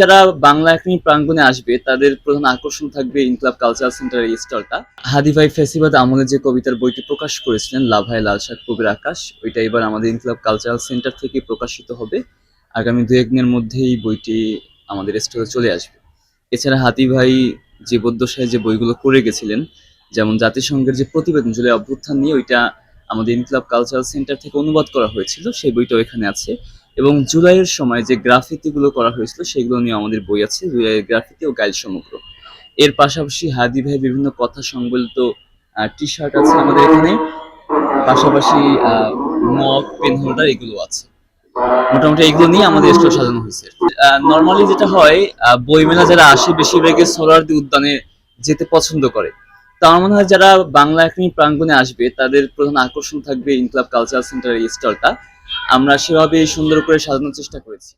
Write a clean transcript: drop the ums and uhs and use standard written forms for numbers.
যারা বাংলা একাডেমি প্রাঙ্গণে আসবে তাদের প্রধান আকর্ষণ থাকবে ইনকলাব কালচারাল সেন্টারের এই স্টলটা। হাদি ভাই ফ্যাসিবাদ আমলে যে কবিতার বইটি প্রকাশ করেছিলেন লাভায় লাল শাক কবির আকাশ, ওইটা এবার আমাদের ইনকলাব কালচারাল সেন্টার থেকে প্রকাশিত হবে। আগামী 2-1 দিনের মধ্যেই বইটি আমাদের স্টলে চলে আসবে। এছাড়া হাদি ভাই জীবদ্দশায় যে বইগুলো করে গেছিলেন, যেমন জাতিসংঘের যে প্রতিবেদন জুলাই অভ্যুত্থান নিয়ে, ওইটা আমাদের ইনকলাব কালচারাল সেন্টার থেকে অনুবাদ করা হয়েছিল, সেই বইটাও এখানে আছে। এবং জুলাইয়ের সময় যে গ্রাফিতিগুলো করা হয়েছিল সেগুলো নিয়ে আমাদের বই আছে, জুলাইয়ের গ্রাফিতি ও গাইল সমগ্র। এর পাশাপাশি হাদি ভাই বিভিন্ন কথা সংবলিত টি শার্ট আছে আমাদের এখানে, পাশাপাশি মগ, পেন হোল্ডার এগুলো আছে। মোটামুটি এগুলো নিয়ে আমাদের স্টল সাজানো হয়েছে। নর্মালি যেটা হয়, বইমেলা যারা আসে বেশিরভাগই সোহরাওয়ার্দী উদ্যানে যেতে পছন্দ করে। তো আমার মনে হয় যারা বাংলা একাডেমি প্রাঙ্গণে আসবে তাদের প্রধান আকর্ষণ থাকবে ইনকলাব কালচারাল সেন্টারের এই স্টলটা। আমরা সেভাবে সুন্দর করে সাজানোর চেষ্টা করেছি।